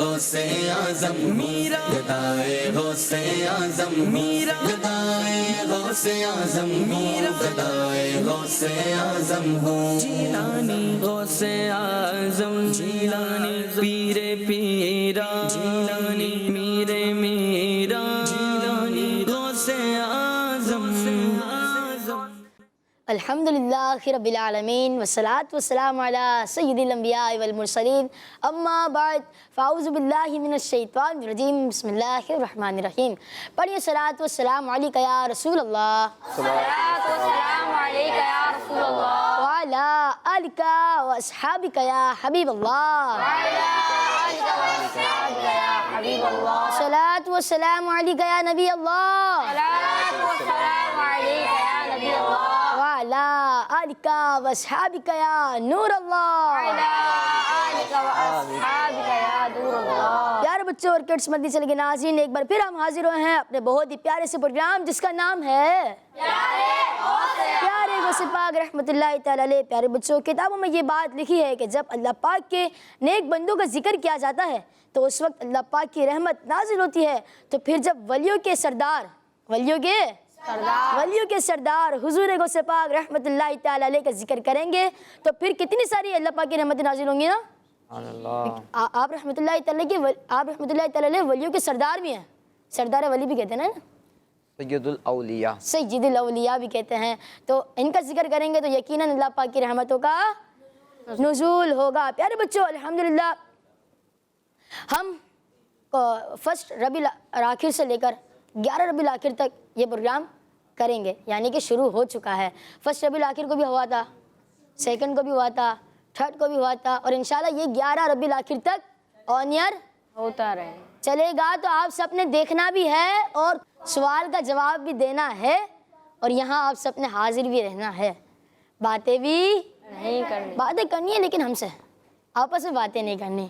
غوث اعظم میرا، گدائے غوث اعظم میرا، گدائے غوث اعظم میرا، گدائے غوث اعظم ہوں۔ جیلانی غوث اعظم، جیلانی پیر پیرا، جیلانی میرے میرا، جیلانی غوث اعظم۔ الحمدللہ رب العالمین والصلاة والسلام علی سید الانبیاء والمرسلین، اما بعد فاعوذ باللہ من الشیطان الرجیم، بسم اللہ الرحمن الرحیم۔ پڑھیے صلاۃ والسلام علیک یا رسول اللہ، صلاۃ والسلام علیک یا رسول اللہ، وعلی آلک واصحابک یا حبیب اللہ، وعلی آلک واصحابک یا حبیب اللہ، صلاۃ والسلام علیک یا نبی اللہ، صلاۃ والسلام علیک یا نبی اللہ، وعلی آلک واصحابک یا نور اللہ۔ وعلی آلک واصحابک یا نور اللہ۔ پیارے بچوں اور کڈس مدنی چینل کے ناظرین، ایک بار پھر ہم حاضر ہوئے ہیں اپنے بہت ہی پیارے سے پروگرام جس کا نام ہے پیارے غوث پاک رحمۃ اللہ تعالیٰ علیہ۔ پیارے بچوں، کتابوں میں یہ بات لکھی ہے کہ جب اللہ پاک کے نیک بندوں کا ذکر کیا جاتا ہے تو اس وقت اللہ پاک کی رحمت نازل ہوتی ہے، تو پھر جب ولیوں کے سردار حضور غوث پاک رحمۃ اللہ تعالیٰ علیہ کا ذکر کریں گے تو پھر کتنی ساری اللہ پاک کی رحمتیں نازل ہوں گی نا۔ آپ رحمۃ اللہ تعالیٰ علیہ ولیوں کے سردار بھی ہیں، سردار ولی بھی کہتے ہیں نا، سید الاولیاء، سید الاولیاء بھی کہتے ہیں۔ تو ان کا ذکر کریں گے تو یقیناً اللہ پاک کی رحمتوں کا نزول ہوگا۔ پیارے بچوں، الحمدللہ ہم فرسٹ ربیع الاخر سے لے کر 11 ربیع الاخر تک یہ پروگرام کریں گے، یعنی کہ شروع ہو چکا ہے۔ فرسٹ ربیع الاخر کو بھی ہوا تھا، سیکنڈ کو بھی ہوا تھا، تھرڈ کو بھی ہوا تھا، اور انشاءاللہ یہ 11 ربیع الاخر تک آن ایئر ہوتا رہے چلے گا۔ تو آپ سب نے دیکھنا بھی ہے اور سوال کا جواب بھی دینا ہے، اور یہاں آپ سب نے حاضر بھی رہنا ہے، باتیں بھی نہیں کرنی، باتیں کرنی ہے لیکن ہم سے آپس میں باتیں نہیں کرنی،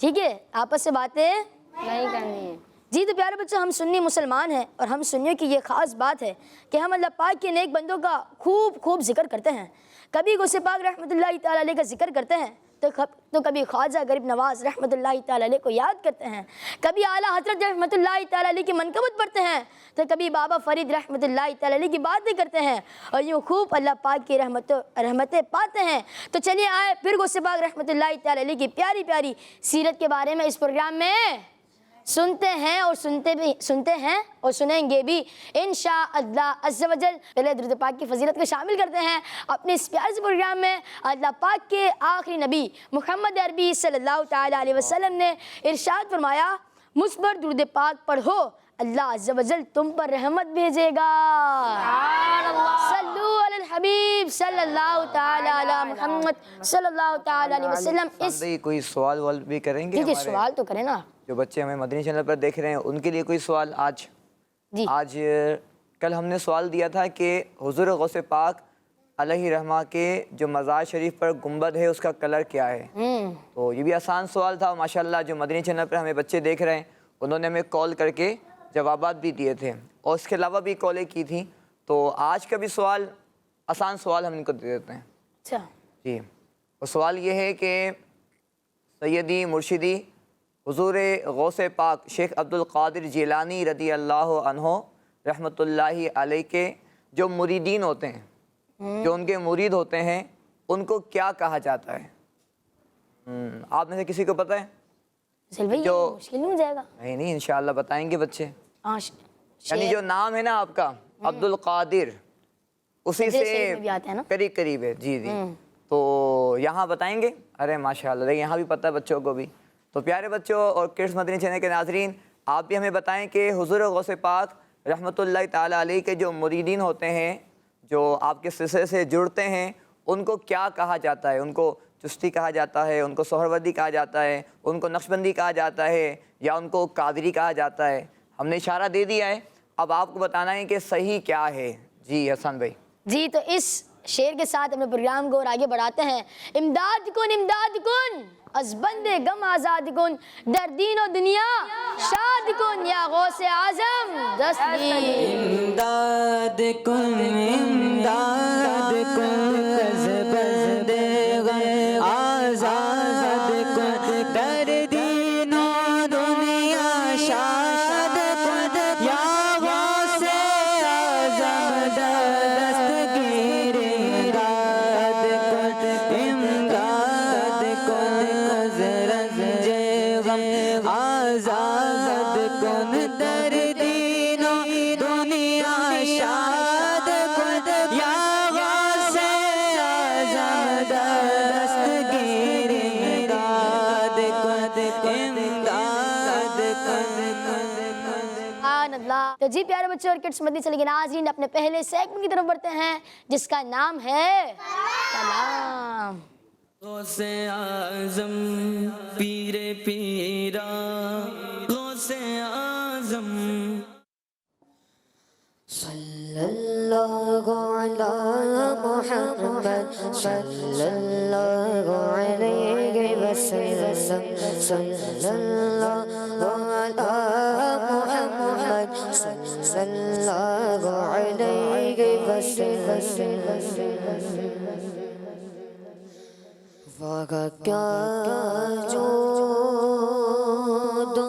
ٹھیک ہے؟ آپس سے باتیں نہیں کرنی ہے۔ جی تو پیارے بچوں، ہم سنی مسلمان ہیں اور ہم سنیوں کی یہ خاص بات ہے کہ ہم اللہ پاک کے نیک بندوں کا خوب ذکر کرتے ہیں۔ کبھی غوث پاک رحمۃ اللہ تعالیٰ علیہ کا ذکر کرتے ہیں تو کبھی خواجہ غریب نواز رحمۃ اللہ تعالیٰ علیہ کو یاد کرتے ہیں، کبھی اعلیٰ حضرت رحمۃ اللہ تعالیٰ علیہ کی منقبت پڑھتے ہیں، تو کبھی بابا فرید رحمۃ اللہ تعالیٰ علیہ کی باتیں کرتے ہیں، اور یوں خوب اللہ پاک کی رحمتیں پاتے ہیں۔ تو چلیے آئے پھر غوث پاک رحمۃ اللہ تعالیٰ علیہ کی پیاری پیاری سیرت کے بارے میں اس پروگرام میں سنتے ہیں اور سنیں گے بھی انشاءاللہ عز و جل۔ پہلے درود پاک کی فضیلت کو شامل کرتے ہیں اپنے اس پیارے سے پروگرام میں۔ اللہ پاک کے آخری نبی محمد عربی صلی اللہ تعالیٰ علیہ وسلم نے ارشاد فرمایا، مجھ پر درود پاک پڑھو، اللہ عز و جل تم پر رحمت بھیجے گا۔ صلو علی الحبیب صلی اللہ تعالیٰ علی محمد صلی اللہ تعالیٰ علیہ وسلم۔ اس کوئی سوال وال بھی کریں گے؟ ٹھیک ہے، سوال تو کریں نا، جو بچے ہمیں مدنی چینل پر دیکھ رہے ہیں ان کے لیے کوئی سوال جی۔ آج کل ہم نے سوال دیا تھا کہ حضور غوث پاک علیہ رحمہ کے جو مزار شریف پر گنبد ہے اس کا کلر کیا ہے؟ تو یہ بھی آسان سوال تھا، ماشاءاللہ جو مدنی چینل پر ہمیں بچے دیکھ رہے ہیں انہوں نے ہمیں کال کر کے جوابات بھی دیے تھے، اور اس کے علاوہ بھی کالیں کی تھیں۔ تو آج کا بھی سوال آسان سوال ہم ان کو دے دیتے ہیں۔ اچھا جی، وہ سوال یہ ہے کہ سیدی مرشدی حضور غوث پاک شیخ عبدالقادر جیلانی رضی اللہ عنہ رحمۃ اللہ علیہ کے جو مریدین ہوتے ہیں، جو ان کے مرید ہوتے ہیں، ان کو کیا کہا جاتا ہے؟ آپ میں سے کسی کو پتہ ہے؟ جو مشکل نہیں ہو جائے گا؟ نہیں انشاءاللہ بتائیں گے بچے۔ یعنی شیر جو نام ہے نا آپ کا عبدالقادر، اسی سے قریب ہے۔ جی تو یہاں بتائیں گے؟ ارے ماشاءاللہ، یہاں بھی پتہ ہے بچوں کو بھی۔ تو پیارے بچوں اور کڈس مدنی چینل کے ناظرین، آپ بھی ہمیں بتائیں کہ حضور غوث پاک رحمۃ اللہ تعالیٰ علیہ کے جو مریدین ہوتے ہیں، جو آپ کے سلسلے سے جڑتے ہیں، ان کو کیا کہا جاتا ہے؟ ان کو چشتی کہا جاتا ہے، ان کو سہروردی کہا جاتا ہے، ان کو نقشبندی کہا جاتا ہے، یا ان کو قادری کہا جاتا ہے؟ ہم نے اشارہ دے دیا ہے، اب آپ کو بتانا ہے کہ صحیح کیا ہے۔ جی حسن بھائی۔ جی تو اس شعر کے ساتھ اپنے پروگرام کو اور آگے بڑھاتے ہیں۔ امداد کن از بند غم آزاد کن، در دین و دنیا شاد کن یا غوث اعظم دستگیر۔ امداد کن از بند غم آزاد کن، در دین و آزاد کن در دین و دنیا شاد کن یا غوث اعظم دستگیر امداد کن امداد کن سبحان اللہ۔ تو جی پیارے بچوں اور کڈس مدنی چلے گئے ناظرین، اپنے پہلے سیگمنٹ کی طرف بڑھتے ہیں جس کا نام ہے کلام۔ غوث اعظم پیر پیرا غوث اعظم صلی اللہ علی محمد صلی اللہ علیہ وسلم صلی اللہ علی محمد صلی اللہ علیہ وسلم۔ واہ کیا جو دو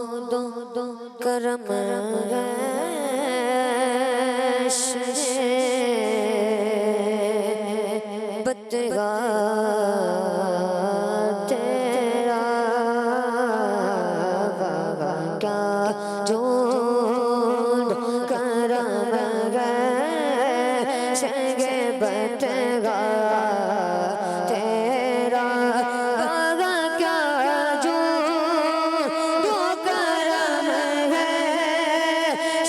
کرم ہے بتگا تیرا واہ کیا جو کرم ہے شگے بتگا تیرا واہ کیا جو کرم ہے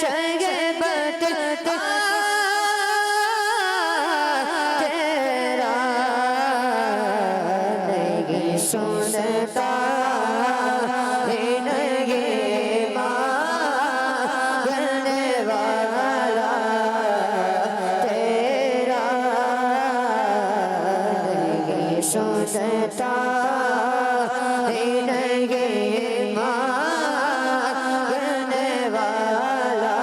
شگے بتگا سنتا نہیں مانگنے والا تیرا نہیں سنتا نہیں مانگنے والا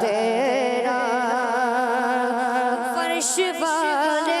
تیرا فرش والے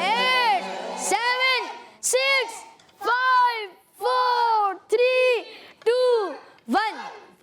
8 7 6 5 4 3 2 1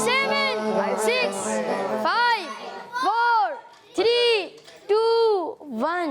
7, 6, 5, 4, 3, 2, 1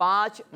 5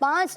5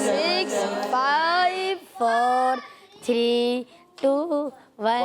6 5 4 3 2 1।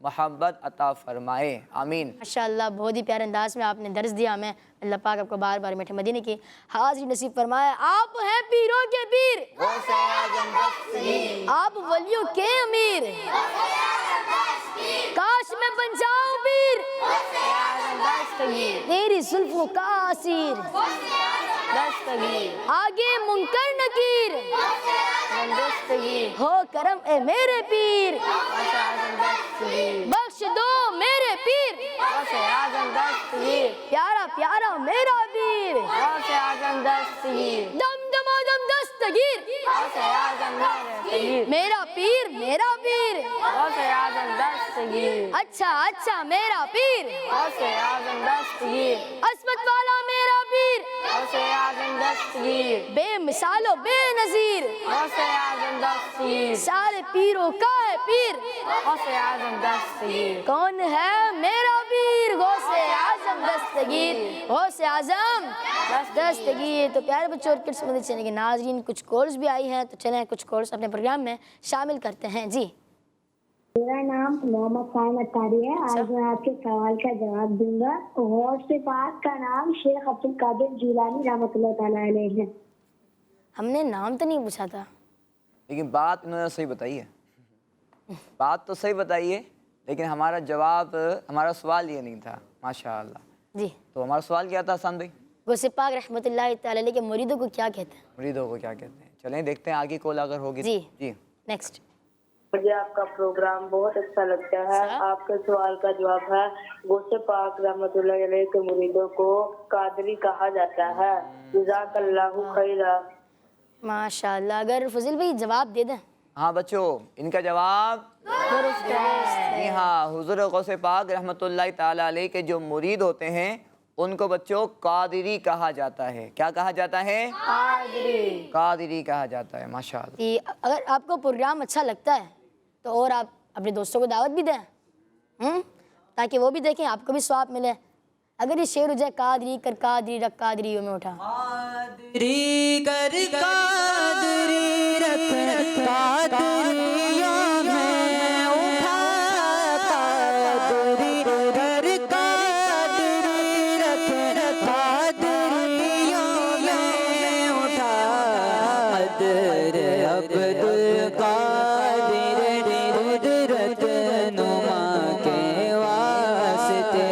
محبت عطا فرمائے، آمین۔ ماشاءاللہ بہت ہی پیارے انداز میں آپ نے درس دیا ہمیں، اللہ پاک آپ کو بار بار میٹھے مدینے کی حاضری نصیب فرمائے۔ آپ ہیں پیروں کے پیر، آپ ولیوں کے امیر، کاش میں بن جاؤں پیر تیری زلفوں کا اسیر، آگے منکر نکیر ہو کرم اے میرے پیر، بخش دو میرے پیر، پیارا پیارا میرا پیر، دم دما دم دستگیر میرا پیر میرا پیر، اچھا اچھا میرا پیر، عصمت والا میرا پیر، بے مثال و بے نظیر، سارے پیروں کا ہے پیر، کون ہے میرا پیر؟ غوث اعظم دستگیر، غوث اعظم دستگیر۔ تو پیارے بچوں اور کڈس مدنی چینل کے ناظرین، کچھ کالز بھی آئی ہیں، تو چلیں کچھ کالز اپنے پروگرام میں شامل کرتے ہیں۔ جی میرا نام محمد فاہم اتاری ہے۔ آج میں آپ کے سوال کا جواب دوں گا۔ غوث پاک کا نام شیخ عبدالقادر جیلانی رحمۃ اللہ تعالیٰ علیہ ہے۔ ہم نے نام تو نہیں پوچھا تھا، لیکن بات انہوں نے صحیح بتائی ہے، بات تو صحیح بتائی ہے، لیکن ہمارا جواب، ہمارا سوال یہ نہیں تھا۔ ماشاءاللہ۔ جی تو ہمارا سوال کیا تھا حسن بھائی؟ غوث پاک رحمۃ اللہ تعالیٰ علیہ کے مریدوں کو کیا کہتے ہیں؟ مریدوں کو کیا کہتے ہیں؟ چلیں دیکھتے ہیں آگے کال اگر ہوگی۔ جی جی نیکسٹ۔ مجھے آپ کا پروگرام بہت اچھا لگتا ہے۔ آپ کے سوال کا جواب ہے، غوث پاک رحمۃ اللہ علیہ کے مریدوں کو قادری کہا جاتا ہے۔ جزاک اللہ خیرا۔ ماشاءاللہ، اگر فضل بھائی جواب دے دیں۔ ہاں بچوں، ان کا جواب جی ہاں، حضور غوث پاک رحمۃ اللہ تعالیٰ علیہ کے جو مرید ہوتے ہیں ان کو بچوں قادری کہا جاتا ہے۔ کیا کہا جاتا ہے؟ قادری کہا جاتا ہے۔ ماشاءاللہ۔ اگر آپ کو پروگرام اچھا لگتا ہے تو اور آپ اپنے دوستوں کو دعوت بھی دیں، تاکہ وہ بھی دیکھیں، آپ کو بھی ثواب ملے۔ اگر یہ شعر ہو جائے، قادری کر قادری رکھ قادریوں میں اٹھا، قادری کر قادری رکھ قادریوں میں اٹھا، قادری کر قادری رکھ قادریوں میں اٹھا، قدر عبدالقادر قدرت نما کے واسطے،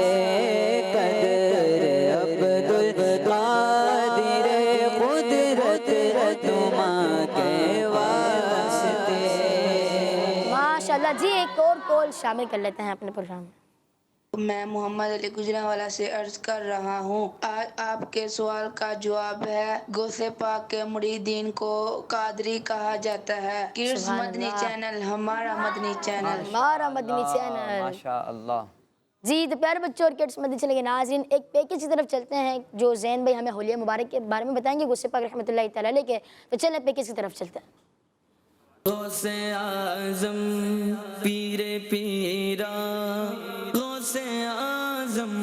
قدر عبدالقادر قدرت نما کے واسطے۔ ماشاءاللہ۔ جی ایک اور کال شامل کر لیتے ہیں اپنے پروگرام میں۔ میں محمد علی گجرانوالہ سے عرض کر رہا ہوں، آج آپ کے سوال کا جواب ہے، غوث پاک کے مریدین کو قادری کہا جاتا ہے۔ کڈس مدنی چینل ہمارا مدنی چینل۔ ہمارا مدنی چینل۔ ماشاءاللہ۔ جی تو پیارے بچوں اور کڈس مدنی چینل کے ناظرین، ایک پیکج کی طرف چلتے ہیں جو زین بھائی ہمیں حلیہ مبارک کے بارے میں بتائیں گے غوث پاک رحمۃ اللہ تعالیٰ علیہ کے، تو چلیں پیکج کی طرف چلتے ہیں۔ غوث اعظم پیر پیرا، غوث اعظم۔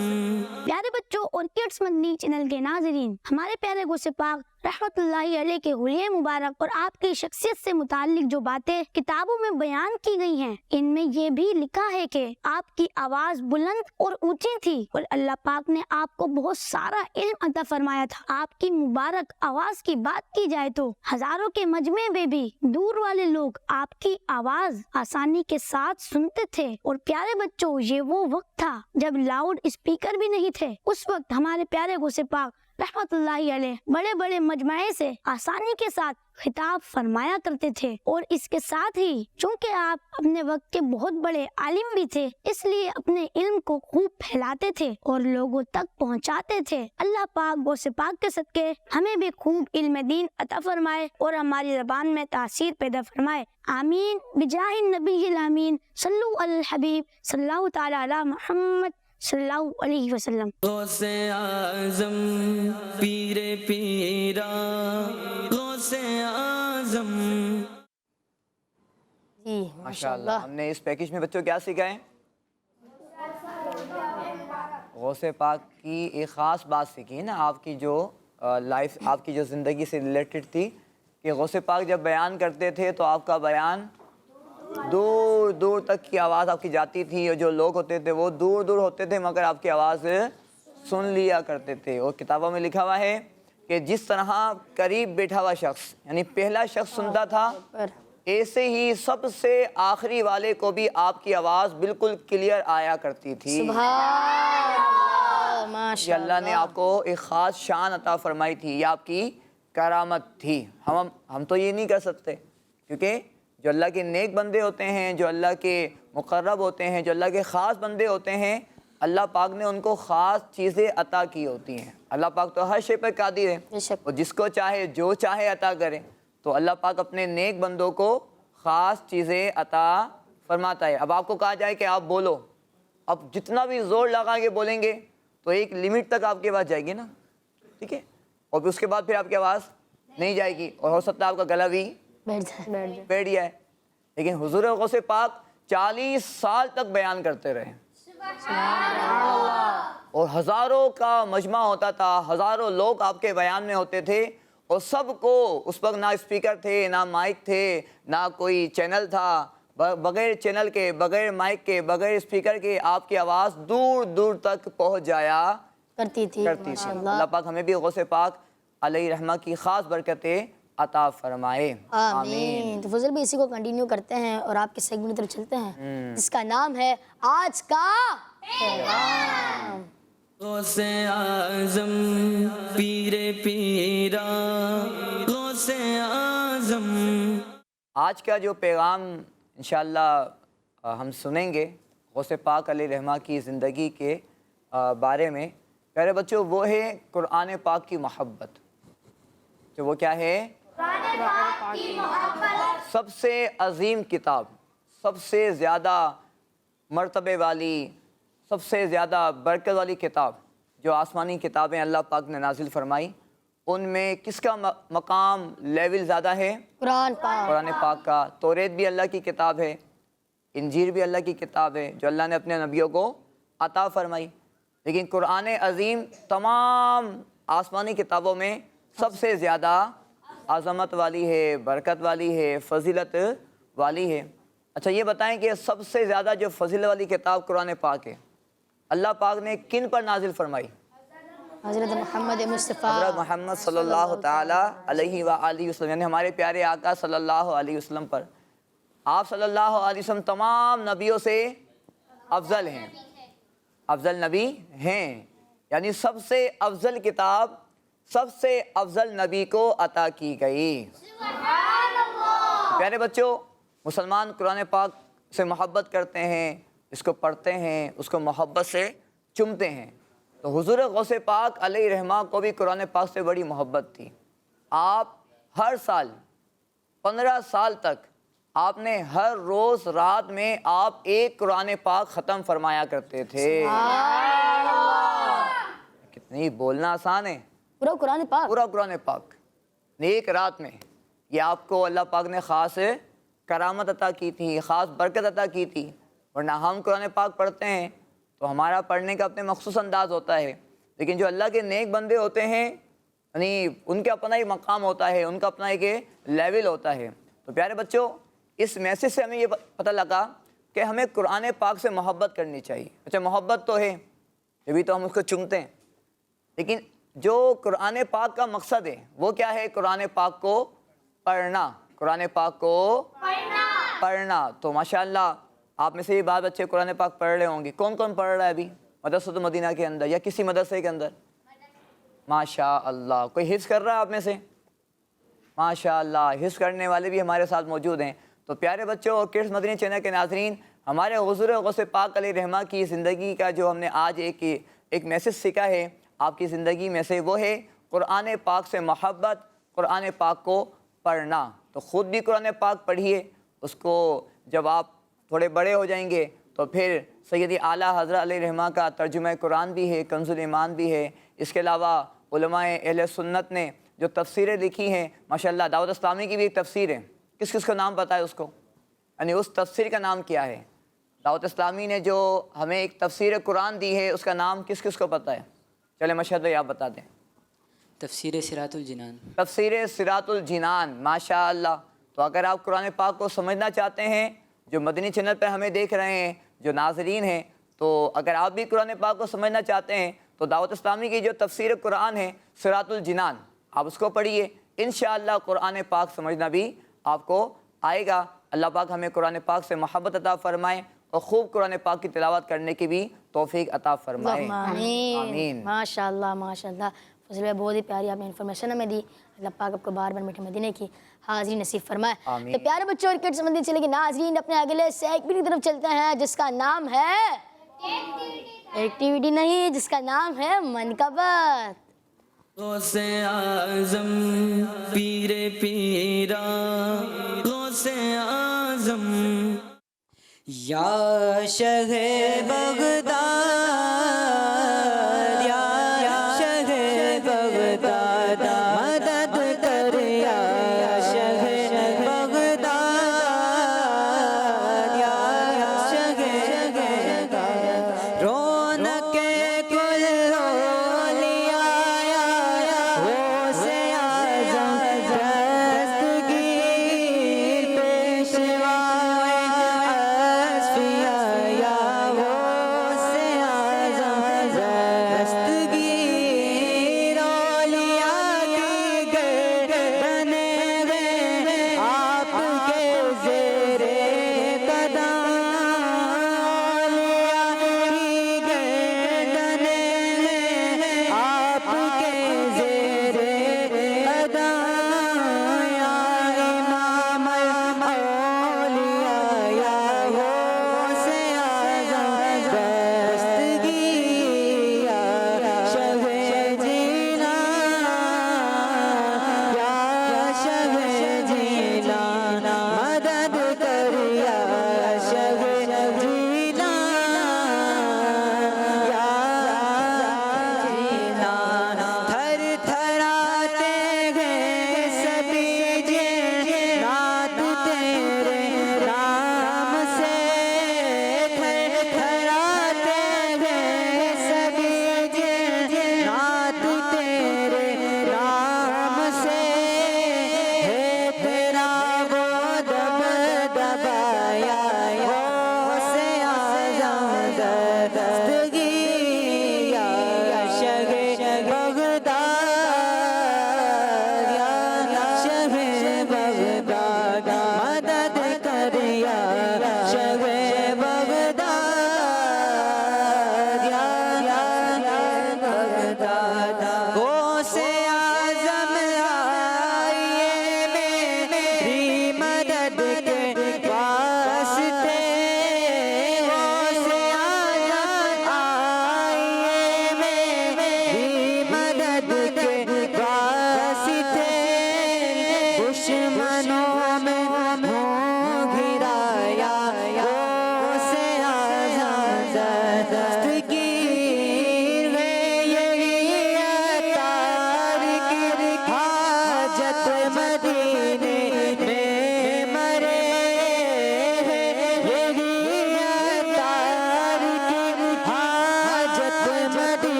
پیارے بچوں اور کڈس مدنی چینل کے ناظرین، ہمارے پیارے غوث پاک رحمت اللہ علیہ کے حلیہ مبارک اور آپ کی شخصیت سے متعلق جو باتیں کتابوں میں بیان کی گئی ہیں، ان میں یہ بھی لکھا ہے کہ آپ کی آواز بلند اور اونچی تھی اور اللہ پاک نے آپ کو بہت سارا علم عطا فرمایا تھا۔ آپ کی مبارک آواز کی بات کی جائے تو ہزاروں کے مجمع میں بھی دور والے لوگ آپ کی آواز آسانی کے ساتھ سنتے تھے۔ اور پیارے بچوں، یہ وہ وقت تھا جب لاؤڈ اسپیکر بھی نہیں تھے۔ اس وقت ہمارے پیارے غوث پاک رحمت اللہ علیہ بڑے بڑے مجمعے سے آسانی کے ساتھ خطاب فرمایا کرتے تھے، اور اس کے ساتھ ہی چونکہ آپ اپنے وقت کے بہت بڑے عالم بھی تھے، اس لیے اپنے علم کو خوب پھیلاتے تھے اور لوگوں تک پہنچاتے تھے۔ اللہ پاک غوث پاک کے صدقے ہمیں بھی خوب علم دین عطا فرمائے اور ہماری زبان میں تاثیر پیدا فرمائے، آمین بجاہ النبی الامین۔ صلو علی الحبیب صلی اللہ تعالی علی محمد صلی اللہ علیہ وسلم۔ غوث اعظم پیر پیرا، غوث اعظم۔ جی ماشاءاللہ۔ ہم نے اس پیکج میں بچوں کیا سیکھا ہے؟ غوث پاک کی ایک خاص بات سیکھی ہے نا، آپ کی جو لائف، آپ کی جو زندگی سے ریلیٹڈ تھی، کہ غوث پاک جب بیان کرتے تھے تو آپ کا بیان دور دور دور تک کی آواز آپ کی جاتی تھی، اور جو لوگ ہوتے تھے وہ دور دور ہوتے تھے مگر آپ کی آواز سن لیا کرتے تھے۔ اور کتابوں میں لکھا ہوا ہے کہ جس طرح قریب بیٹھا ہوا شخص یعنی پہلا شخص سنتا تھا، ایسے ہی سب سے آخری والے کو بھی آپ کی آواز بالکل کلیئر آیا کرتی تھی۔ سبحان اللہ، یہ ماشاء اللہ نے آپ کو ایک خاص شان عطا فرمائی تھی، یہ آپ کی کرامت تھی۔ ہم تو یہ نہیں کر سکتے، کیونکہ جو اللہ کے نیک بندے ہوتے ہیں، جو اللہ کے مقرب ہوتے ہیں، جو اللہ کے خاص بندے ہوتے ہیں، اللہ پاک نے ان کو خاص چیزیں عطا کی ہوتی ہیں۔ اللہ پاک تو ہر شے پر قادر ہے، بے شک۔ اور جس کو چاہے جو چاہے عطا کرے۔ تو اللہ پاک اپنے نیک بندوں کو خاص چیزیں عطا فرماتا ہے۔ اب آپ کو کہا جائے کہ آپ بولو، اب جتنا بھی زور لگا کے بولیں گے تو ایک لمٹ تک آپ کے پاس جائے گی نا، ٹھیک ہے، اور پھر اس کے بعد پھر آپ کی آواز نہیں جائے گی، اور ہو سکتا ہے آپ کا گلا بھی بیٹھ جائے۔ لیکن حضور غوث پاک 40 سال تک بیان کرتے رہے، اور ہزاروں کا مجمع ہوتا تھا، ہزاروں لوگ آپ کے بیان میں ہوتے تھے، اور سب کو اس وقت نہ اسپیکر تھے، نہ مائک تھے، نہ کوئی چینل تھا، بغیر چینل کے، بغیر مائک کے، بغیر اسپیکر کے آپ کی آواز دور دور تک پہنچ جایا کرتی تھی۔ اللہ پاک ہمیں بھی غوث پاک علیہ رحمہ کی خاص برکتیں عطا فرمائے، آمین۔ تو فضل بھی اسی کو کنٹینیو کرتے ہیں اور آپ کے سیگمنٹ کی طرف چلتے ہیں جس کا نام ہے آج کا پیغام۔ غوث اعظم پیر پیرا غوث اعظم۔ آج کا جو پیغام انشاءاللہ ہم سنیں گے غوث پاک علیہ رحمہ کی زندگی کے بارے میں، پیارے بچوں، وہ ہے قرآن پاک کی محبت۔ جو وہ کیا ہے؟ سب سے عظیم کتاب، سب سے زیادہ مرتبے والی، سب سے زیادہ برکت والی کتاب جو آسمانی کتابیں اللہ پاک نے نازل فرمائی، ان میں کس کا مقام لیول زیادہ ہے؟ قرآن پاک کا۔ توریت بھی اللہ کی کتاب ہے، انجیل بھی اللہ کی کتاب ہے جو اللہ نے اپنے نبیوں کو عطا فرمائی، لیکن قرآن عظیم تمام آسمانی کتابوں میں سب سے زیادہ عظمت والی ہے، برکت والی ہے، فضیلت والی ہے۔ اچھا یہ بتائیں کہ سب سے زیادہ جو فضیلت والی کتاب قرآن پاک ہے، اللہ پاک نے کن پر نازل فرمائی؟ حضرت محمد مصطفیٰ، حضرت محمد صلی اللہ تعالیٰ علیہ وآلہ وسلم، یعنی ہمارے پیارے آقا صلی اللہ علیہ وسلم پر۔ آپ صلی اللہ علیہ وسلم تمام نبیوں سے افضل ہیں، افضل نبی ہیں، یعنی سب سے افضل کتاب سب سے افضل نبی کو عطا کی گئی۔ پیارے بچوں، مسلمان قرآن پاک سے محبت کرتے ہیں، اس کو پڑھتے ہیں، اس کو محبت سے چومتے ہیں۔ تو حضور غوث پاک علیہ رحمہ کو بھی قرآن پاک سے بڑی محبت تھی۔ آپ ہر سال 15 سال تک آپ نے ہر روز رات میں آپ ایک قرآن پاک ختم فرمایا کرتے تھے۔ کتنی بولنا آسان ہے، پورا قرآن پاک، پورا قرآن پاک ایک رات میں۔ یہ آپ کو اللہ پاک نے خاص کرامت عطا کی تھی، خاص برکت عطا کی تھی، ورنہ ہم قرآن پاک پڑھتے ہیں تو ہمارا پڑھنے کا اپنے مخصوص انداز ہوتا ہے، لیکن جو اللہ کے نیک بندے ہوتے ہیں یعنی ان کے اپنا ایک مقام ہوتا ہے، ان کا اپنا ایک لیول ہوتا ہے۔ تو پیارے بچوں، اس میسج سے ہمیں یہ پتہ لگا کہ ہمیں قرآن پاک سے محبت کرنی چاہیے۔ اچھا محبت تو ہے، جبھی تو ہم اس کو چومتے ہیں، لیکن جو قرآن پاک کا مقصد ہے وہ کیا ہے؟ قرآن پاک کو پڑھنا، قرآن پاک کو پڑھنا۔ تو ماشاءاللہ آپ میں سے یہ بات بچے قرآن پاک پڑھ رہے ہوں گے۔ کون کون پڑھ رہا ہے ابھی مدرسۃ مدینہ کے اندر یا کسی مدرسے کے اندر؟ ماشاء اللہ۔ کوئی حفظ کر رہا ہے آپ میں سے؟ ماشاء اللہ، حفظ کرنے والے بھی ہمارے ساتھ موجود ہیں۔ تو پیارے بچوں اور کڈس مدنی چینل کے ناظرین، ہمارے حضور غوث پاک علیہ رحمہ کی زندگی کا جو ہم نے آج ایک میسج سیکھا ہے آپ کی زندگی میں سے، وہ ہے قرآن پاک سے محبت، قرآن پاک کو پڑھنا۔ تو خود بھی قرآن پاک پڑھیے، اس کو جب آپ تھوڑے بڑے ہو جائیں گے تو پھر سیدی اعلیٰ حضرت علیہ رحمہ کا ترجمہ قرآن بھی ہے، کنز الایمان بھی ہے۔ اس کے علاوہ علماء اہل سنت نے جو تفسیریں لکھی ہیں، ماشاءاللہ دعوت اسلامی کی بھی ایک تفسیر ہے، کس کس کو نام پتہ ہے اس کو؟ یعنی اس تفسیر کا نام کیا ہے؟ دعوت اسلامی نے جو ہمیں ایک تفسیر قرآن دی ہے، اس کا نام کس کس کو پتہ ہے؟ چلے مشہد بھائی آپ بتا دیں۔ تفسیر صراط الجنان۔ تفسیر صراط الجنان، ماشاء اللہ۔ تو اگر آپ قرآن پاک کو سمجھنا چاہتے ہیں جو مدنی چینل پہ ہمیں دیکھ رہے ہیں، جو ناظرین ہیں، تو اگر آپ بھی قرآن پاک کو سمجھنا چاہتے ہیں تو دعوت اسلامی کی جو تفسیر قرآن ہے صراط الجنان، آپ اس کو پڑھیے، انشاءاللہ قرآن پاک سمجھنا بھی آپ کو آئے گا۔ اللہ پاک ہمیں قرآن پاک سے محبت عطا فرمائے اور خوب قرآن پاک کی تلاوت کرنے کی بھی توفیق عطا فرمائے، آمین۔ ماشاءاللہ ماشاءاللہ فضل بھائی، بہت ہی پیاری آپ نے انفارمیشن ہمیں دی، اللہ پاک آپ کو بار بار میٹھے مدینے کی حاضری نصیب فرمائے۔ تو پیارے بچوں اور کڈس مندی چلے گی ناظرین، اپنے اگلے سیگمنٹ کی طرف چلتے ہیں جس کا نام ہے ایکٹیویٹی نہیں، جس کا نام ہے منقبت۔ غوث اعظم پیر پیرا غوث اعظم یا شہ بغداد، یا شہ بغداد مدد کر، یا شہ بغداد، یا شہ بغداد رونق کل اولیاء، غوث اعظم دستگیر پیشوا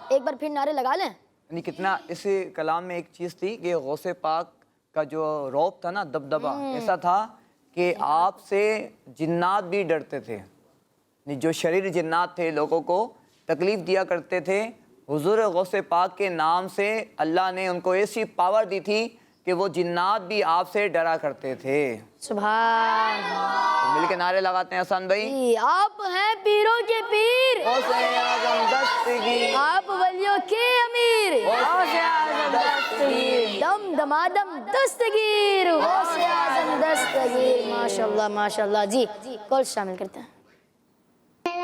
ایک بار پھر نعرے لگا لیں۔ یعنی کتنا اس کلام میں ایک چیز تھی کہ غوث پاک کا جو روب تھا نا، دبدبا ایسا تھا کہ آپ سے جنات بھی ڈرتے تھے، جو شریر جنات تھے لوگوں کو تکلیف دیا کرتے تھے، حضور غوث پاک کے نام سے اللہ نے ان کو ایسی پاور دی تھی کہ وہ جنات بھی آپ سے ڈرا کرتے تھے۔ سبحان مل کے نعرے لگاتے ہیں حسن بھائی۔ آپ ہیں پیروں کے پیر، غوث اعظم دستگیر، آپ ولیوں کے امیر، غوث اعظم دستگیر، دم دمادم دستگیر، غوث اعظم دستگیر۔ ماشاءاللہ ماشاءاللہ۔ جی کال شامل کرتے ہیں۔